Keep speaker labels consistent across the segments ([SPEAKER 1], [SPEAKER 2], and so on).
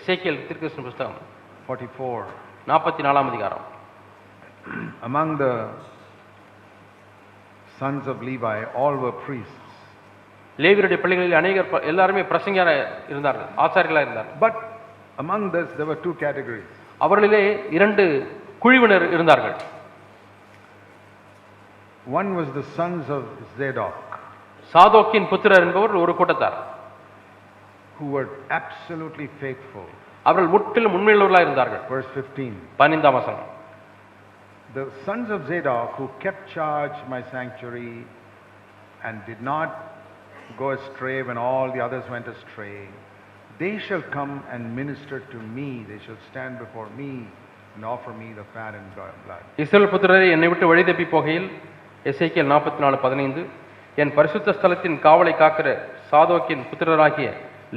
[SPEAKER 1] எசேக்கியேல் தீர்க்கதரிசன புத்தகம்
[SPEAKER 2] 44.
[SPEAKER 1] 44ஆம் அதிகாரம்.
[SPEAKER 2] Among the sons of Levi, all were priests.
[SPEAKER 1] லேவியருடைய பிள்ளைகளில் அநேகர் எல்லாருமே பிரசங்கியார இருந்தார்கள், ஆசாரியர்களாக இருந்தார்கள்.
[SPEAKER 2] But among this, there were two categories.
[SPEAKER 1] அவர்களிலே 2 குழுவினர் இருந்தார்கள்.
[SPEAKER 2] One was the sons of Zadok,
[SPEAKER 1] சாதோக்கின் புத்திரர் என்பவர் ஒரு கூட்டத்தார்,
[SPEAKER 2] who were absolutely faithful.
[SPEAKER 1] அவர்கள் முற்றிலும் உண்மையுள்ளவர்களாக இருந்தார்கள்.
[SPEAKER 2] Verse 15.
[SPEAKER 1] 15ஆம் வசனம்.
[SPEAKER 2] The sons of Zadok who kept charge my sanctuary and did not go astray when all the others went astray, they shall come and minister to me. They shall stand before me and offer me the fat and blood.
[SPEAKER 1] இஸ்ரவேல் புத்திரரை என்னை விட்டு வழி தப்பி போகையில், எசேக்கியேல் 44:15, என் பரிசுத்த ஸ்தலத்தின் காவலை காக்கிற சாதோக்கின் புத்திரராகிய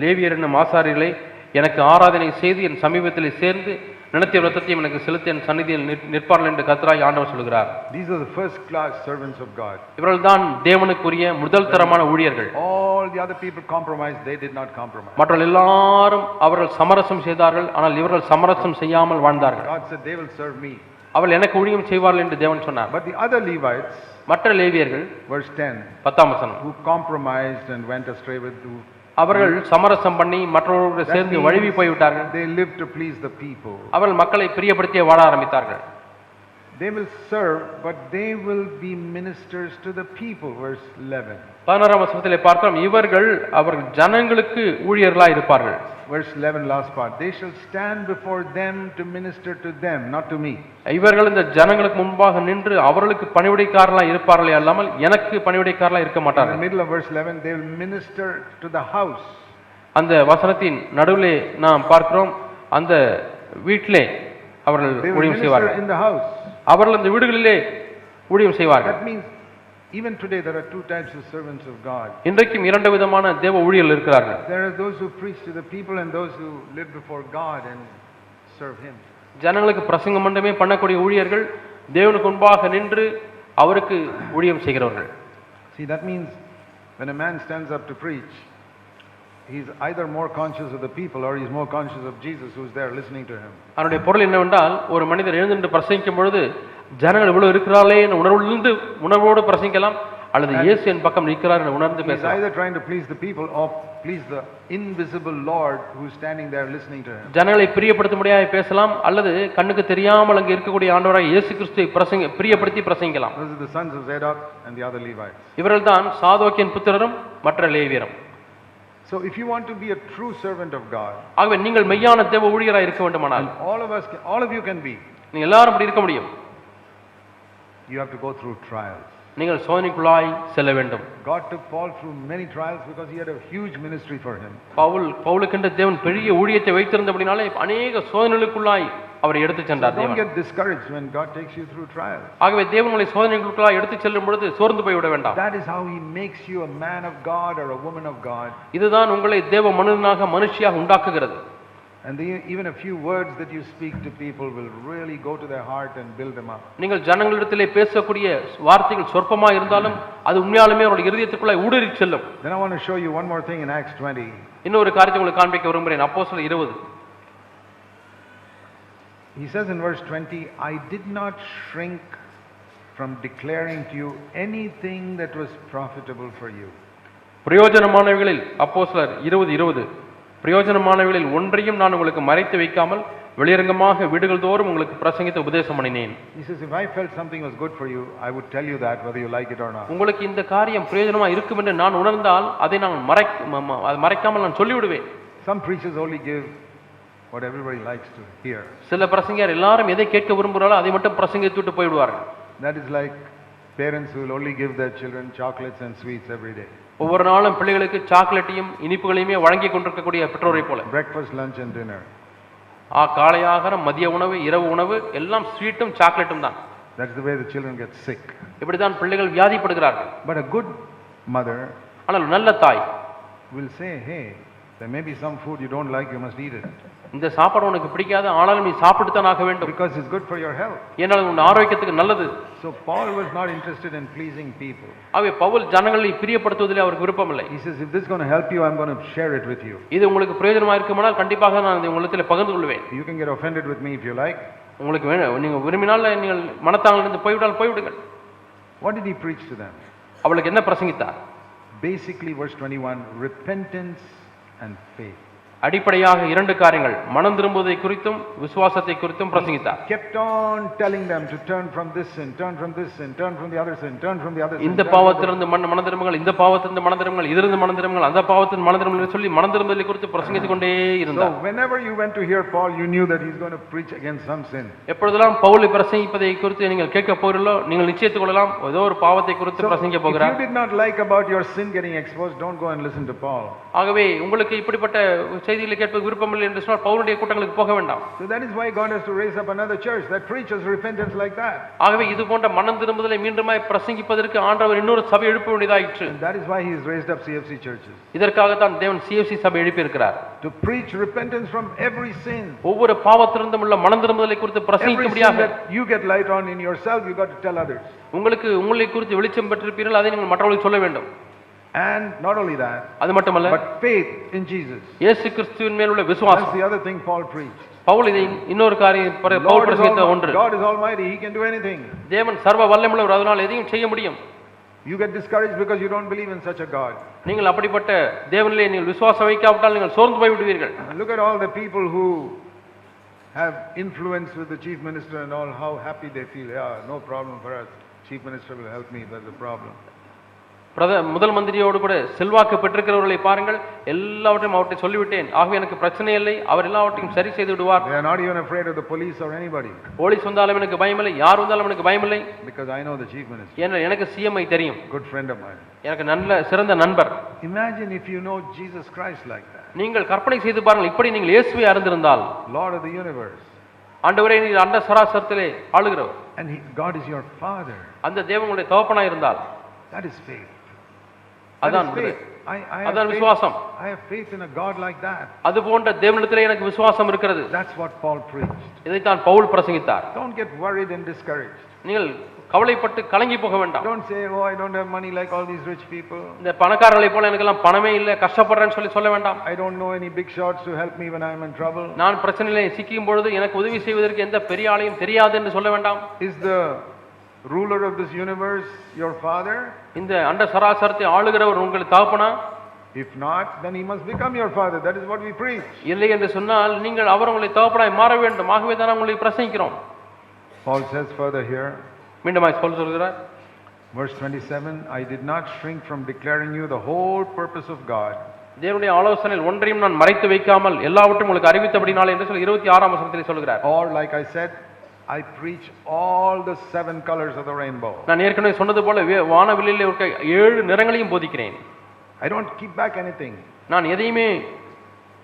[SPEAKER 1] லேவியர் என்னும் ஆசாரியர்களை எனக்கு ஆராதனை செய்து என் சமீபத்தில் சேர்ந்து நினைத்த விரதத்தையும் எனக்கு செலுத்தி என் சந்நிதியில் நிற்பார்கள் என்று கர்த்தராகிய ஆண்டவர் சொல்கிறார்.
[SPEAKER 2] These are the first class servants of God.
[SPEAKER 1] இவர்கள் தான் தேவனுக்குரிய முதல் தரமான ஊழியர்கள்.
[SPEAKER 2] All the other people compromised, they did not compromise.
[SPEAKER 1] மற்றவர்கள் எல்லாரும் அவர்கள் சமரசம் செய்தார்கள், ஆனால் இவர்கள் சமரசம் செய்யாமல் வாழ்ந்தார்கள்.
[SPEAKER 2] God said they will serve me.
[SPEAKER 1] அவர்கள் எனக்கு ஊழியம் செய்வார்கள் என்று தேவன் சொன்னார்.
[SPEAKER 2] But the other Levites,
[SPEAKER 1] மற்ற லேவியர்கள்,
[SPEAKER 2] verse 10,
[SPEAKER 1] 10ஆம் வசனம்,
[SPEAKER 2] who compromised and went astray with who
[SPEAKER 1] அவர்கள் சமரசம் பண்ணி மற்றவர்களோடு சேர்ந்து வழுவி போய்விட்டார்கள்.
[SPEAKER 2] they lived to please the people.
[SPEAKER 1] அவர்கள் மக்களை பிரியப்படுத்திய வாழ ஆரம்பித்தார்கள்.
[SPEAKER 2] They will serve, but they will be ministers to the people. Verse 11.
[SPEAKER 1] 16ஆம் வசனத்திலே பார்க்கிறோம், இவர்கள் அவர்கள் ஜனங்களுக்கு ஊழியர்களாய் இருப்பார்கள்.
[SPEAKER 2] Verse 11, last part. They shall stand before them to minister to them, not to me.
[SPEAKER 1] இவர்கள் இந்த ஜனங்களுக்கு முன்பாக நின்று அவர்களுக்கு பணிவிடைக்காரர்களாய் இருப்பார்களே அல்லாமல் எனக்கு பணிவிடைக்காரர்களாய் இருக்க
[SPEAKER 2] In the
[SPEAKER 1] மாட்டார்கள்.
[SPEAKER 2] middle of verse 11, they will minister to the house.
[SPEAKER 1] அந்த வசனத்தின் நடுவிலே நாம் பார்க்கிறோம், அந்த வீட்டிலே அவர்கள்
[SPEAKER 2] They will
[SPEAKER 1] ஊழியம்
[SPEAKER 2] minister
[SPEAKER 1] செய்வார்கள்.
[SPEAKER 2] in the house.
[SPEAKER 1] அவர்கள் அந்த வீடுகளிலே ஊழியம் செய்வார்கள்.
[SPEAKER 2] That means even today there are two types of servants of God.
[SPEAKER 1] இன்றைக்கும் 2 விதமான தேவ ஊழியர்கள் இருக்கிறார்கள்.
[SPEAKER 2] There are those who preach to the people and those who live before God and serve Him.
[SPEAKER 1] ஜனங்களுக்கு பிரசங்கம் மட்டுமே பண்ணக்கூடிய ஊழியர்கள், தேவனுக்கு முன்பாக நின்று அவருக்கு ஊழியம் செய்கிறவர்கள்.
[SPEAKER 2] See, that means when a man stands up to preach, he's either more conscious of the people or he's more conscious of Jesus who's there listening to him.
[SPEAKER 1] அதனுடைய பொருள் என்னவென்றால், ஒரு மனிதர் எழுந்து பிரசங்கிக்கும் பொழுது ஜனங்கள் இவ்வளவு இருக்கிறார்களே என்ற உணர்வோடு பிரசங்கிக்கலாம், அல்லது இயேசு என் பக்கம் நிற்கிறார் என்று உணர்ந்து
[SPEAKER 2] He's
[SPEAKER 1] பேசலாம்.
[SPEAKER 2] either trying to please the people or please the invisible Lord who's standing there listening to him.
[SPEAKER 1] ஜனங்களை பிரியப்படுத்த முடியாத பேசலாம், அல்லது கண்ணுக்கு தெரியாமல் அங்கு இருக்கக்கூடிய ஆண்டவராக இயேசு கிறிஸ்துவை பிரியப்படுத்தி பிரசங்கிக்கலாம்.
[SPEAKER 2] Those are the sons of Zadok and the other Levites.
[SPEAKER 1] இவர்கள் தான் சாதோக்கின் புத்திரரும் மற்ற லேவியரும்.
[SPEAKER 2] So if you want to be a true servant of God,
[SPEAKER 1] ஆகவே நீங்கள் மெய்யான தேவ ஊழியராக இருக்க வேண்டுமானால்,
[SPEAKER 2] all of you can be,
[SPEAKER 1] நீங்கள் எல்லாரும் அப்படி இருக்க முடியும்.
[SPEAKER 2] you have to go through trials.
[SPEAKER 1] நீங்கள் சோதனைக்குள்ளாய் செல்ல வேண்டும்.
[SPEAKER 2] God took Paul through many trials because he had a huge ministry for him.
[SPEAKER 1] பவுலுக்கென்ற தேவன் பெரிய ஊழியத்தை வைத்திருந்தபடினாலே அநேக சோதனைகளுக்குள்ளாய் அவரை எடுத்துச் சென்றார்.
[SPEAKER 2] Don't get discouraged when God takes you through trials.
[SPEAKER 1] ஆகவே தேவன் உங்களை சோதனைகளுக்குள்ளாய் எடுத்துச் செல்லும் பொழுது சோர்ந்து போய் விட வேண்டாம்.
[SPEAKER 2] That is how he makes you a man of God or a woman of God.
[SPEAKER 1] இதுதான் உங்களை தேவ மனிதனாக மனுஷியாக உண்டாக்குகிறது.
[SPEAKER 2] And even a few words that you speak to people will really go to their heart and build them up.
[SPEAKER 1] நீங்கள் ஜனங்களிடத்திலே பேசக்கூடிய வார்த்தைகள் சொற்பமா இருந்தாலும் அது உண்மையாலுமே அவருடைய இதயத்துக்குள்ளே ஊடுருவி செல்லும்.
[SPEAKER 2] Then I want to show you one more thing in Acts 20.
[SPEAKER 1] இன்னொரு காரியத்தை உங்களுக்கு காண்பிக்க விரும்புகிறேன். அப்போஸ்தலர் 20.
[SPEAKER 2] He says in verse 20, I did not shrink from declaring to you anything that was profitable for you.
[SPEAKER 1] பிரயோஜனமானவைகளில் அப்போஸ்தலர் 20:20 பிரயோஜனமானவைகளில் ஒன்றையும் நான் உங்களுக்கு மறைத்து வைக்காமல் வெளியரங்கமாக வீடுகள் தோறும் உங்களுக்கு பிரசங்கித்து உபதேசம் பண்ணினேன்.
[SPEAKER 2] He says, if I felt something was good for you, I would tell you that whether you like it or not.
[SPEAKER 1] உங்களுக்கு இந்த காரியம் பிரயோஜனமா இருக்கும் என்று நான் உணர்ந்தால் அதை நான் மறைக்காமல் நான் சொல்லிவிடுவேன்.
[SPEAKER 2] Some preachers only give what everybody likes to hear.
[SPEAKER 1] சில பிரசங்கியார் எல்லாரும் எதை கேட்க விரும்புகிறாரோ அதை மட்டும் பிரசங்கித்து விட்டு போய்விடுவார்கள்.
[SPEAKER 2] That is like parents who will only give their children chocolates and sweets every day.
[SPEAKER 1] ஒவ்வொரு நாளும் பிள்ளைகளுக்கு சாக்லேட்டையும் இனிப்புகளையுமே வழங்கி கொண்டிருக்கக்கூடிய பெற்றோரை போல.
[SPEAKER 2] Breakfast, lunch and dinner.
[SPEAKER 1] காலை ஆகாரம், மதிய உணவு, இரவு உணவு எல்லாம் ஸ்வீட்டும் சாக்லேட்டும் தான்.
[SPEAKER 2] That's the way the children get sick.
[SPEAKER 1] இப்படி தான் பிள்ளைகள் வியாதிப்படுகிறார்கள்.
[SPEAKER 2] But a good mother
[SPEAKER 1] ஆனால் நல்ல தாய்
[SPEAKER 2] will say, hey, There may be some food you don't like, you must eat it.
[SPEAKER 1] இந்த சாப்பாடு உனக்கு பிடிக்காது, ஆனாலும் நீ சாப்பிட்டு தான் ஆக வேண்டும்.
[SPEAKER 2] Because it's good for your health.
[SPEAKER 1] ஏனால் உன் ஆரோக்கியத்துக்கு நல்லது.
[SPEAKER 2] So Paul was not interested in pleasing people.
[SPEAKER 1] ஆகவே பவுல் ஜனங்களை பிரியப்படுத்துவதிலே அவருக்கு விருப்பமில்லை.
[SPEAKER 2] He says, if this is going to help you, I'm going to share it with you.
[SPEAKER 1] இது உங்களுக்கு பிரயோஜனமா இருக்குமானால் கண்டிப்பாக நான் இதை உங்களிடத்தில் பகிர்ந்து கொள்வேன்.
[SPEAKER 2] You can get offended with me if you like.
[SPEAKER 1] உங்களுக்கு வேணும், நீங்க விரும்பினால் நீங்கள் மனத்தாங்கிலிருந்து போய்விட்டால் போய்விடுங்கள்.
[SPEAKER 2] What did he preach to them?
[SPEAKER 1] அவளுக்கு என்ன பிரசங்கித்தார்?
[SPEAKER 2] Basically, verse 21, repentance and faith.
[SPEAKER 1] அடிப்படையாக இரண்டு காரியங்கள், மனம் திரும்புவதை குறித்தும் விசுவாசத்தை குறித்தும் பிரசங்கித்தார்.
[SPEAKER 2] Kept on telling them to turn from this sin, turn from this sin, turn from the other sin, turn from the other sin.
[SPEAKER 1] இந்த பாவத்திலிருந்து மனம் திரும்புங்கள், இந்த பாவத்திலிருந்து மனம் திரும்புங்கள், இதிலிருந்து மனம் திரும்புங்கள், அந்த பாவத்திலிருந்து மனம் திரும்புங்கள் சொல்லி மனம் திரும்புதலை குறித்து பிரசங்கித்துக் கொண்டே இருந்தார்.
[SPEAKER 2] So whenever you went to hear Paul, you knew that he's going to preach against some sin.
[SPEAKER 1] எப்பொழுதெல்லாம் பவுலை பிரசங்கிப்பதை குறித்து நீங்கள் கேட்க போகிறீர்களோ நீங்கள் நிச்சயித்துக் கொள்ளலாம், ஏதோ ஒரு பாவத்தை குறித்து பிரசங்கிக்க போகிறார்.
[SPEAKER 2] If you did not like about your sin getting exposed, don't go and listen to Paul.
[SPEAKER 1] ஆகவே உங்களுக்கு இப்படிப்பட்ட செய்திகளை கேட்பது விருப்பமில்லை என்று சொன்னால் பவுலுடைய கூட்டங்களுக்கு போக வேண்டாம்.
[SPEAKER 2] So that is why God has to raise up another church that preaches repentance like that.
[SPEAKER 1] ஆகவே இது போன்ற மனம் திரும்புதலை மீண்டுமாய் பிரசங்கிப்பதற்கு ஆண்டவர் இன்னொரு சபை எழுப்ப வேண்டியதாயிற்று.
[SPEAKER 2] And that is why he has raised up CFC churches.
[SPEAKER 1] இதற்காக தான் தேவன் CFC சபை எழுப்பி இருக்கிறார்.
[SPEAKER 2] To preach repentance from every sin.
[SPEAKER 1] ஒவ்வொரு பாவத்திலிருந்தும் உள்ள மனம் திரும்புதலை குறித்து பிரசங்கிக்கும்படியாக.
[SPEAKER 2] Every sin that you get light on in yourself, you got to tell others.
[SPEAKER 1] உங்களுக்கு உங்களை குறித்து வெளிச்சம் பெற்றிருப்பீர்கள், அதை நீங்கள் மற்றவர்களுக்கு சொல்ல வேண்டும்.
[SPEAKER 2] And not only that,
[SPEAKER 1] அது மட்டுமல்ல,
[SPEAKER 2] but faith in Jesus.
[SPEAKER 1] இயேசு கிறிஸ்துவின் மேல் உள்ள விசுவாசம்.
[SPEAKER 2] That's the other thing Paul preached.
[SPEAKER 1] Pavul இதை இன்னொரு காரியம் பவுல் பிரசங்கித்த ஒன்று.
[SPEAKER 2] God is almighty, he can do anything.
[SPEAKER 1] தேவன் சர்வ வல்லமையுள்ளவர், அதனால் எதையும் செய்ய முடியும்.
[SPEAKER 2] You get discouraged because you don't believe in such a God.
[SPEAKER 1] நீங்கள் அப்படிப்பட்ட தேவனிலே நீங்கள் விசுவாசம் வைக்காவிட்டால் நீங்கள் சோர்ந்து போய் விடுவீர்கள்.
[SPEAKER 2] Look at all the people who have influence with the chief minister and all, how happy they feel. Yeah, no problem for us. Chief minister will help me, that's the problem.
[SPEAKER 1] முதல் மந்திரியோடு கூட செல்வாக்கு பெற்றிருக்கிறவர்களை பாருங்கள், எல்லாவற்றையும் அவற்றை சொல்லிவிட்டேன், ஆகவே எனக்கு பிரச்சனை இல்லை, அவர் எல்லாவற்றையும் சரி செய்து விடுவார்.
[SPEAKER 2] They are not even afraid of the police or anybody.
[SPEAKER 1] Police வந்தாலும் எனக்கு பயமில்லை, யார் வந்தாலும் எனக்கு பயமில்லை.
[SPEAKER 2] Because I know the chief minister.
[SPEAKER 1] ஏன்னா எனக்கு சிஎம்ஐ தெரியும்.
[SPEAKER 2] Good friend of mine.
[SPEAKER 1] எனக்கு நல்ல சிறந்த நண்பர்.
[SPEAKER 2] Imagine if you know Jesus Christ like that.
[SPEAKER 1] நீங்கள் கற்பனை செய்து பாருங்கள், இப்படி நீங்கள் இயேசுவை அறிந்திருந்தால்.
[SPEAKER 2] Lord of the universe.
[SPEAKER 1] ஆண்டவரே நீர் அண்ட சராசரத்திலே ஆளுகிறவர்.
[SPEAKER 2] And God is your father.
[SPEAKER 1] அந்த தேவன் உங்களுடைய தகப்பனாய் இருந்தால்.
[SPEAKER 2] That is faith.
[SPEAKER 1] அதான் விசுவாசம்.
[SPEAKER 2] I have faith in a God like that.
[SPEAKER 1] அது போன்ற தேவனிடத்திலே எனக்கு விசுவாசம் இருக்கிறது.
[SPEAKER 2] That's what Paul preached.
[SPEAKER 1] இதைத்தான் Pavul பிரசங்கித்தார்.
[SPEAKER 2] Don't get worried and discouraged.
[SPEAKER 1] நீங்கள் கவலைப்பட்டு கலங்கி போக வேண்டாம்.
[SPEAKER 2] Don't say, oh, I don't have money like all these rich people.
[SPEAKER 1] இந்த பணக்காரர்களை போல எனக்கெல்லாம் பணமே இல்லை, கஷ்டப்படுறேன்னு சொல்ல வேண்டாம்.
[SPEAKER 2] I don't know any big shots to help me when I am in trouble.
[SPEAKER 1] நான் பிரச்சனையிலே சிக்கும் பொழுது எனக்கு உதவி செய்வதற்கு எந்த பெரிய ஆளையும் தெரியாது என்று சொல்ல வேண்டாம்.
[SPEAKER 2] Is the ruler of this universe your father?
[SPEAKER 1] இந்த அண்ட சராசரத்தை ஆளுகிறவர் உங்கள் தகப்பனா?
[SPEAKER 2] If not, then he must become your father. That is what we preach.
[SPEAKER 1] இல்லை என்று சொன்னால் நீங்கள் அவர் உங்களை தகப்பனாய் மாற வேண்டும். ஆகவே தான் உங்களை பிரசங்கிக்கிறோம்.
[SPEAKER 2] Paul says further here,
[SPEAKER 1] மீண்டும் சொல்கிறார்,
[SPEAKER 2] verse 27, I did not shrink from declaring you the whole purpose of God.
[SPEAKER 1] தேவனுடைய ஆலோசனையில் ஒன்றையும் நான் மறைத்து வைக்காமல் எல்லாவற்றையும் உங்களுக்கு அறிவித்தபடினாலே என்று சொல்லி 26ஆம் வசனத்திலே சொல்கிறார்.
[SPEAKER 2] Or like I said, I preach all the 7 colors of the rainbow.
[SPEAKER 1] நான் ஏற்கனவே சொன்னது போல வானவில்லிலே இருக்க 7 நிறங்களையும் போதிக்கிறேன்.
[SPEAKER 2] I don't keep back anything.
[SPEAKER 1] நான் எதையுமே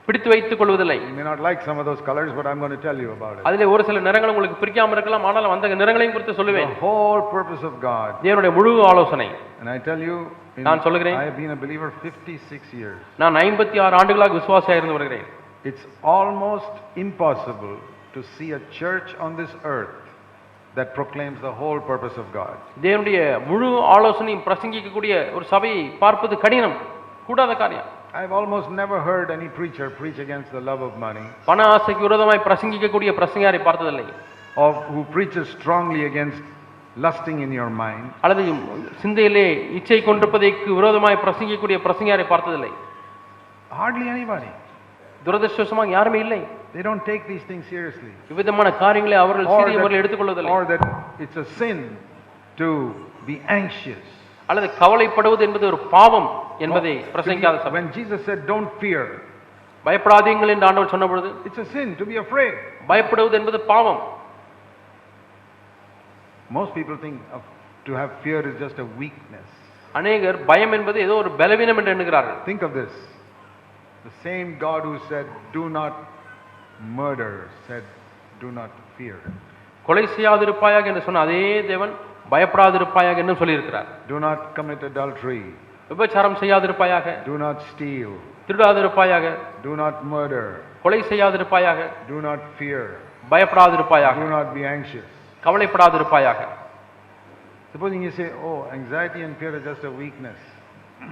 [SPEAKER 1] பிடித்து வைத்துக் கொள்வதில்லை.
[SPEAKER 2] You may not like some of those colors, but I'm going to tell you about it.
[SPEAKER 1] அதிலே ஒரு சில நிறங்கள் உங்களுக்கு பிடிக்காம இருக்கலாம், ஆனால் அந்த நிறங்களையும் குறித்து சொல்லுவேன்.
[SPEAKER 2] The whole purpose of God.
[SPEAKER 1] தேவனுடைய முழு ஆலோசனை.
[SPEAKER 2] And I tell you,
[SPEAKER 1] நான் சொல்லுகிறேன்,
[SPEAKER 2] I have been a believer 56 years.
[SPEAKER 1] நான் 56 ஆண்டுகளாக விசுவாசியாக இருந்து வருகிறேன்.
[SPEAKER 2] It's almost impossible to see a church on this earth that proclaims the whole purpose of God.
[SPEAKER 1] தேவனுடைய முழு ஆலோசனையும் பிரசங்கிக்கக்கூடிய ஒரு சபையை பார்ப்பது கடினம், கூடாத காரியம்.
[SPEAKER 2] I've almost never heard any preacher preach against the love of money.
[SPEAKER 1] பண ஆசைக்கு விரோதமாய் பிரசங்கிக்கக்கூடிய பிரசங்கியாரை பார்த்ததில்லை.
[SPEAKER 2] Or who preaches strongly against lusting in your mind.
[SPEAKER 1] அல்லது சிந்தையிலே இச்சை கொண்டிருப்பதற்கு விரோதமாய் பிரசங்கிக்கக்கூடிய பிரசங்கியாரை பார்த்ததில்லை.
[SPEAKER 2] Hardly anybody.
[SPEAKER 1] துரதிர்ஷ்டவசமாக யாருமே இல்லை.
[SPEAKER 2] They don't take these things seriously.
[SPEAKER 1] விதமான காரியங்களை அவர்கள் சீரிய முறையில் எடுத்துக்கொள்வதில்லை.
[SPEAKER 2] Or that it's a sin to be anxious.
[SPEAKER 1] அல்லது கவலைப்படுவது என்பது ஒரு பாவம் என்பதை பிரசங்கிக்காத சபை.
[SPEAKER 2] When Jesus said don't fear,
[SPEAKER 1] பயப்படாதீங்கள் என்று ஆண்டவர் சொன்ன பொழுது,
[SPEAKER 2] it's a sin to be afraid.
[SPEAKER 1] பயப்படுவது என்பது பாவம்.
[SPEAKER 2] Most people think to have fear is just a weakness.
[SPEAKER 1] அநேகர் பயம் என்பது ஏதோ ஒரு பலவீனம் என்று எண்ணுகிறார்கள்.
[SPEAKER 2] Think of this. The same God who said do not murder said do not fear.
[SPEAKER 1] கொலை செய்யாதிருப்பாயாக என்று சொன்ன அதே தேவன் பயப்படாதிருப்பாயாக என்று சொல்லி இருக்கிறார்.
[SPEAKER 2] Do not commit adultery.
[SPEAKER 1] விபச்சாரம் செய்யாதிருப்பாயாக,
[SPEAKER 2] do not steal,
[SPEAKER 1] திருடாதிருப்பாயாக,
[SPEAKER 2] do not murder,
[SPEAKER 1] கொலை செய்யாதிருப்பாயாக,
[SPEAKER 2] do not fear,
[SPEAKER 1] பயப்படாதிருப்பாயாக,
[SPEAKER 2] do not be anxious.
[SPEAKER 1] கவலைப்படாதிருப்பாயாக.
[SPEAKER 2] Supposing you say, oh, anxiety and fear are just a weakness.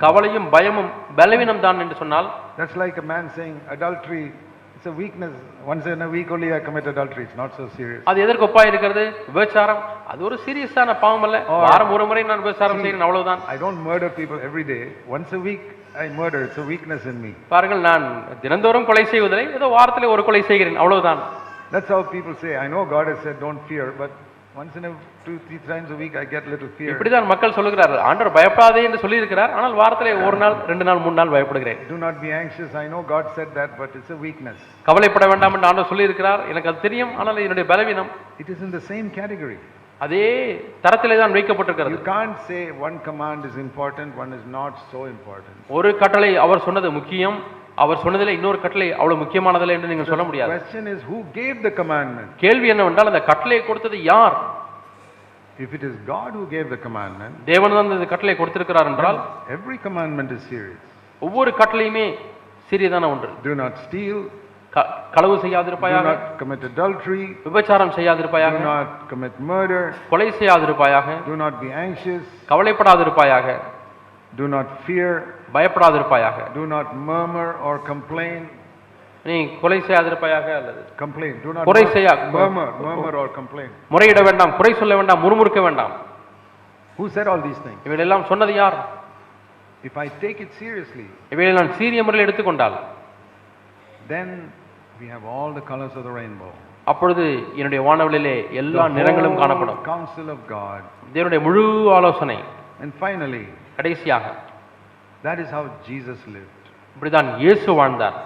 [SPEAKER 1] கவலையும் பயமும் பலவீனம் தான் என்று சொன்னால்,
[SPEAKER 2] That's like a man saying adultery, it's a weakness. Once in a week only I commit adultery, it's not so serious.
[SPEAKER 1] அது எதற்கு ஒப்பாய் இருக்கிறது? விபச்சாரம் அது ஒரு சீரியஸான பாவம் அல்ல. வாரம் ஒரு முறை நான் விபச்சாரம் செய்கிறேன், அவ்வளவுதான்.
[SPEAKER 2] I don't murder people every day. Once a week I murder, it's a weakness in me.
[SPEAKER 1] பாருங்கள், நான் தினந்தோறும் கொலை செய்வதில்லை, ஏதோ வாரத்திலே ஒரு கொலை செய்கிறேன், அவ்வளவுதான்.
[SPEAKER 2] That's how people say, I know God has said don't fear, but once in a 2-3 times a week I get little fear.
[SPEAKER 1] இப்படிதான் மக்கள் சொல்லுகிறார்கள். ஆண்டவர் பயப்படாதே என்று சொல்லி இருக்கிறார், ஆனால் வாரத்திலே ஒரு நாள் 2 நாள் 3 நாள் பயப்படுகிறேன்.
[SPEAKER 2] Do not be anxious. I know God said that, but it's a weakness.
[SPEAKER 1] கவலைப்பட வேண்டாம் என்று ஆண்டவர் சொல்லி இருக்கிறார், எனக்கு அது தெரியும், ஆனால் என்னுடைய பலவீனம்.
[SPEAKER 2] It is in the same category.
[SPEAKER 1] அதே தரத்திலே தான் வைக்கப்பட்டிருக்கிறது.
[SPEAKER 2] You can't say one command is important, one is not so important.
[SPEAKER 1] ஒரு கட்டளை அவர் சொன்னது முக்கியம், அவர் சொன்னதிலே இன்னொரு கட்டளை அவ்வளவு முக்கியமானதில்லை என்று நீங்கள் சொல்ல முடியாது.
[SPEAKER 2] The question is who gave the commandment?
[SPEAKER 1] கேள்வி என்னவென்றால் அந்த கட்டளையை கொடுத்தது யார்?
[SPEAKER 2] If it is God who gave the commandment,
[SPEAKER 1] தேவன் தான் இந்த கட்டளை கொடுத்திருக்கிறார் என்றால்
[SPEAKER 2] every commandment is serious.
[SPEAKER 1] ஒவ்வொரு கட்டளையுமே சீரியஸான ஒன்று.
[SPEAKER 2] Do not steal,
[SPEAKER 1] களவு
[SPEAKER 2] do
[SPEAKER 1] செய்யாதிருப்பாயாக,
[SPEAKER 2] not commit adultery,
[SPEAKER 1] விபச்சாரம் செய்யாதிருப்பாயாக,
[SPEAKER 2] do not commit murder,
[SPEAKER 1] கொலை செய்யாதிருப்பாயாக,
[SPEAKER 2] do not be anxious,
[SPEAKER 1] கவலைப்படாதிருப்பாயாக,
[SPEAKER 2] do not fear,
[SPEAKER 1] பயப்படாதிருப்பாயாக,
[SPEAKER 2] do not murmur or complain.
[SPEAKER 1] நீ கொலை செய்யாதிருப்பாயாக அல்லது
[SPEAKER 2] Complain, do not
[SPEAKER 1] குறை செய்யா
[SPEAKER 2] murmur or complain.
[SPEAKER 1] முறையிட வேண்டாம், குறை சொல்ல வேண்டாம், முறுமுறுக்க வேண்டாம்.
[SPEAKER 2] Who said all these things?
[SPEAKER 1] இவையெல்லாம் சொன்னது யார்?
[SPEAKER 2] If I take it seriously,
[SPEAKER 1] இவைகளை நான் சீரிய முறையில் எடுத்துக்கொண்டால்,
[SPEAKER 2] then we have all the colors of the rainbow.
[SPEAKER 1] அப்பொழுது என்னுடைய வானவெளியிலே எல்லா நிறங்களும் காணப்படும்.
[SPEAKER 2] Counsel of God.
[SPEAKER 1] தேவனுடைய முழு ஆலோசனை.
[SPEAKER 2] And finally,
[SPEAKER 1] கடைசியாக
[SPEAKER 2] that is how Jesus lived.
[SPEAKER 1] இப்படிதான் இயேசு வாழ்ந்தார்.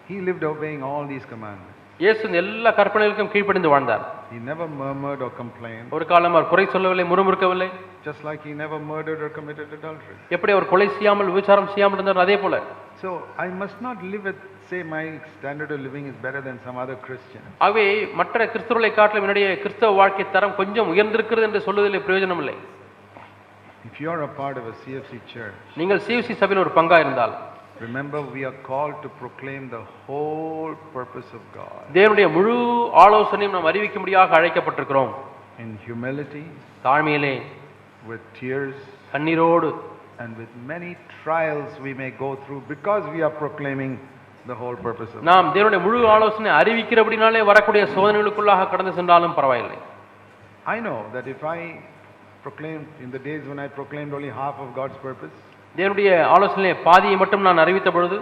[SPEAKER 2] He lived obeying all these commandments.
[SPEAKER 1] இயேசு இந்த எல்லா கற்பனைகளுக்கும் கீழ்ப்படிந்து வாழ்ந்தார்.
[SPEAKER 2] He never murmured or complained.
[SPEAKER 1] ஒரு காலம் அவர் குறை சொல்லவில்லை, முறுமுறுக்கவில்லை.
[SPEAKER 2] Just like he never murdered or committed adultery.
[SPEAKER 1] எப்படி அவர் கொலை செய்யாமல் விபச்சாரம் செய்யாமல் இருந்தார், அதே போல.
[SPEAKER 2] So I must not live with, say my standard of living is better than some other Christian.
[SPEAKER 1] ஆகவே மற்ற கிறிஸ்தவர்களை காட்டிலும் என்னுடைய கிறிஸ்தவ வாழ்க்கை தரம் கொஞ்சம் உயர்ந்திருக்கிறது என்று சொல்வதில் பிரயோஜனம் இல்லை.
[SPEAKER 2] If you are a part of a CFC church,
[SPEAKER 1] நீங்கள் சிஎஃப்சி சபையில் ஒரு பங்கா இருந்தால்,
[SPEAKER 2] remember we are called to proclaim the whole purpose of God.
[SPEAKER 1] தேவனுடைய முழு ஆலோசனையும் நாம் அறிவிக்கும்படியாக அழைக்கப்பட்டிருக்கிறோம்.
[SPEAKER 2] In humility,
[SPEAKER 1] தாழ்மையிலே,
[SPEAKER 2] with tears,
[SPEAKER 1] கண்ணீரோடு,
[SPEAKER 2] and with many trials we may go through because we are proclaiming the whole purpose of God.
[SPEAKER 1] நாம் தேவனுடைய முழு ஆலோசனை அறிவிக்கிறபடினாலே வரக்கூடிய சோதனைகளுக்குள்ளாக கடந்து சென்றாலும் பரவாயில்லை.
[SPEAKER 2] I know that if I proclaimed in the days when I proclaimed only half of God's purpose,
[SPEAKER 1] தேவனுடைய ஆலோசனையை பாதியை மட்டும் நான் அறிவித்த பொழுது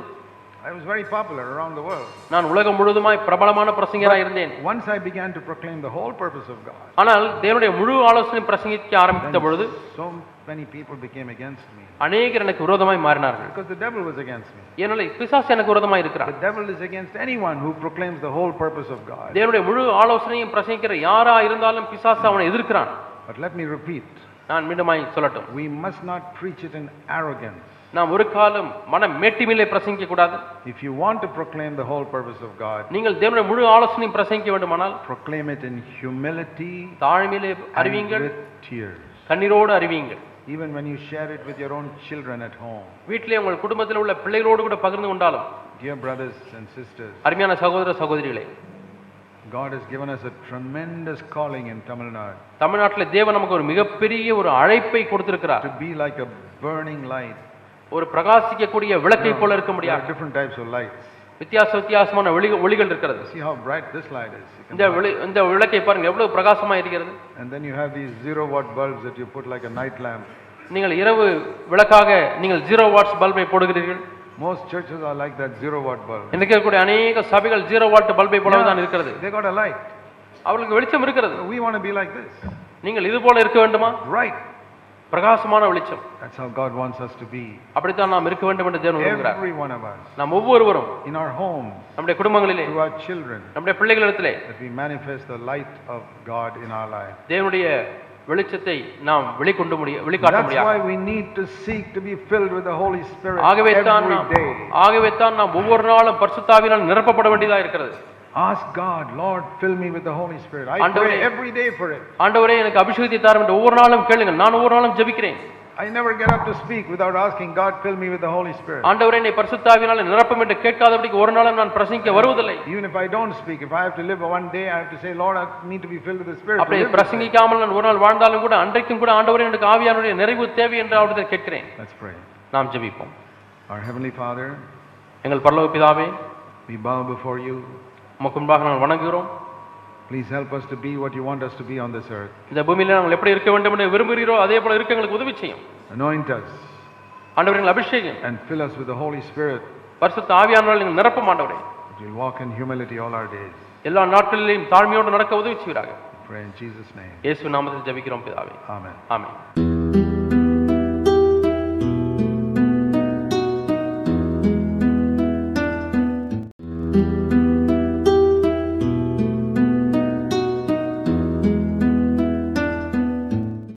[SPEAKER 2] I was very popular around the world.
[SPEAKER 1] நான் உலகம் முழுவதுமாய் பிரபலமான பிரசங்கியராக இருந்தேன்.
[SPEAKER 2] Once I began to proclaim the whole purpose of God,
[SPEAKER 1] ஆனால் தேவனுடைய முழு ஆலோசனை பிரசங்கிக்க ஆரம்பித்த பொழுது
[SPEAKER 2] so many people became against me
[SPEAKER 1] அநேகர் எனக்கு விரோதமாய் மாறினார்கள்.
[SPEAKER 2] because the devil was against me.
[SPEAKER 1] ஏனெனில் பிசாசு எனக்கு விரோதமாய் இருக்கிறான்.
[SPEAKER 2] The devil is against anyone who proclaims the whole purpose of God.
[SPEAKER 1] தேவனுடைய முழு ஆலோசனையும் பிரசங்கிக்கிற யாரா இருந்தாலும் பிசாசு அவனை எதிர்க்கிறான்.
[SPEAKER 2] But let me repeat,
[SPEAKER 1] நான் மீண்டுமாய் சொல்லட்டும்,
[SPEAKER 2] we must not preach it in arrogance.
[SPEAKER 1] நாம் ஒரு காலம் மன மேட்டிமையிலே பிரசங்கிக்க கூடாது.
[SPEAKER 2] If you want to proclaim the whole purpose of God,
[SPEAKER 1] நீங்கள் தேவனுடைய முழு ஆலோசனையும் பிரசங்கிக்க வேண்டுமானால்
[SPEAKER 2] proclaim it in humility
[SPEAKER 1] தாழ்மையிலே
[SPEAKER 2] and
[SPEAKER 1] அறிவியுங்கள்,
[SPEAKER 2] with tears.
[SPEAKER 1] கண்ணீரோடு அறிவியுங்கள்.
[SPEAKER 2] Even when you share it with your own children at home.
[SPEAKER 1] வீட்டிலே உங்கள் குடும்பத்தில் உள்ள பிள்ளைகளோடு கூட பகிர்ந்து கொண்டாலும்.
[SPEAKER 2] Dear brothers and sisters,
[SPEAKER 1] அருமையான சகோதர சகோதரிகளே,
[SPEAKER 2] God has given us a tremendous calling in Tamil Nadu.
[SPEAKER 1] தமிழ்நாட்டில் தேவன் நமக்கு ஒரு மிகப்பெரிய ஒரு அழைப்பை கொடுத்திருக்கிறார்.
[SPEAKER 2] To be like a burning light.
[SPEAKER 1] ஒரு பிரகாசிக்கக்கூடிய விளக்கை போல இருக்க
[SPEAKER 2] There are
[SPEAKER 1] முடியாது.
[SPEAKER 2] different types of lights.
[SPEAKER 1] வித்தியாசமான ஒளிகள் இருக்கிறது.
[SPEAKER 2] See how bright this light is.
[SPEAKER 1] இந்த விளக்கை பாருங்க எவ்வளவு பிரகாசமா இருக்கிறது.
[SPEAKER 2] And then you have these 0-watt bulbs that you put like a night lamp.
[SPEAKER 1] நீங்கள் இரவு விளக்காக நீங்கள் 0 வாட்ஸ் பல்பை போடுகிறீர்கள்.
[SPEAKER 2] Most churches are like that 0-watt bulb.
[SPEAKER 1] இன்னைக்கு இருக்கக்கூடிய அநேக சபைகள் 0 வாட் பல்பை போலவே தான் இருக்கிறது.
[SPEAKER 2] They got a light.
[SPEAKER 1] அவர்களுக்கு வெளிச்சம் இருக்கிறது.
[SPEAKER 2] We want to be like this.
[SPEAKER 1] நீங்கள் இது போல இருக்க வேண்டுமா?
[SPEAKER 2] Right.
[SPEAKER 1] பிரகாசமான வெளிச்சம்.
[SPEAKER 2] That's how God wants us to be.
[SPEAKER 1] அப்படித்தான் நாம் இருக்க வேண்டும் என்று தேவன் விரும்புகிறார்.
[SPEAKER 2] Every one of us.
[SPEAKER 1] நாம் ஒவ்வொருவரும்
[SPEAKER 2] In our homes.
[SPEAKER 1] நம்முடைய குடும்பங்களிலே,
[SPEAKER 2] To our children.
[SPEAKER 1] நம்முடைய பிள்ளைகளிடத்திலே
[SPEAKER 2] That we manifest the light of God in our life.
[SPEAKER 1] தேவனுடைய வெளிச்சத்தை நாம் வெளிக்காட்ட
[SPEAKER 2] That's
[SPEAKER 1] முடியாது.
[SPEAKER 2] why we need to seek to be filled with the Holy Spirit
[SPEAKER 1] ஆகவே தான் நாம் ஒவ்வொரு நாளும் பரிசுத்தாவினால் நிரப்பப்பட வேண்டியதா இருக்கிறது.
[SPEAKER 2] Ask God, Lord, fill me with the Holy Spirit. I pray every day for it.
[SPEAKER 1] ஆண்டவரே எனக்கு அபிஷேகத்தை தாரும் என்று ஒவ்வொரு நாளும் கேளுங்க. நான் ஒவ்வொரு நாளும் ஜெபிக்கிறேன்.
[SPEAKER 2] I never get up to speak without asking God, fill me with the Holy Spirit.
[SPEAKER 1] ஆண்டவரே என்னை பரிசுத்த ஆவியினாலே நிரப்பும் என்று கேட்காதபடிக்கு ஒரு நாளும் நான் பிரசங்கிக்க வருவதில்லை.
[SPEAKER 2] Even if I don't speak, if I have to live one day, I have to say, Lord, I need to be filled with the Spirit.
[SPEAKER 1] அப்படி பிரசங்கிக்காமல் நான் ஒரு நாள் வாழ்ந்தாலும் கூட அன்றைக்கும் கூட ஆண்டவரே எனக்கு ஆவியானுடைய நிறைவு தேவை என்று அவரிடத்தில் கேட்கிறேன்.
[SPEAKER 2] Let's pray.
[SPEAKER 1] நாம் ஜெபிப்போம்.
[SPEAKER 2] Our Heavenly Father,
[SPEAKER 1] எங்கள் பரலோக பிதாவே,
[SPEAKER 2] we bow before you.
[SPEAKER 1] உமக்கு முன்பாக நாங்கள் வணங்குகிறோம்.
[SPEAKER 2] Please help us to be what you want us to be on this earth.
[SPEAKER 1] இந்த பூமியில நாங்கள் எப்படி இருக்க வேண்டும் என்று விரும்புகிறீரோ அதே போல இருக்க எங்களுக்கு உதவி செய்யும்.
[SPEAKER 2] Anoint us
[SPEAKER 1] ஆண்டவரே எங்களை அபிஷேகம்
[SPEAKER 2] and fill us with the Holy Spirit.
[SPEAKER 1] பரிசுத்த ஆவியானவரால் நீங்கள் நிரப்பும் ஆண்டவரே.
[SPEAKER 2] We'll walk in humility all our days.
[SPEAKER 1] எல்லா நாட்களிலும் தாழ்மையோடு நடக்க உதவி செய்வீராக.
[SPEAKER 2] Pray in Jesus' name.
[SPEAKER 1] இயேசு நாமத்தில் ஜெபிக்கிறோம் பிதாவே.
[SPEAKER 2] Amen.
[SPEAKER 1] ஆமென்.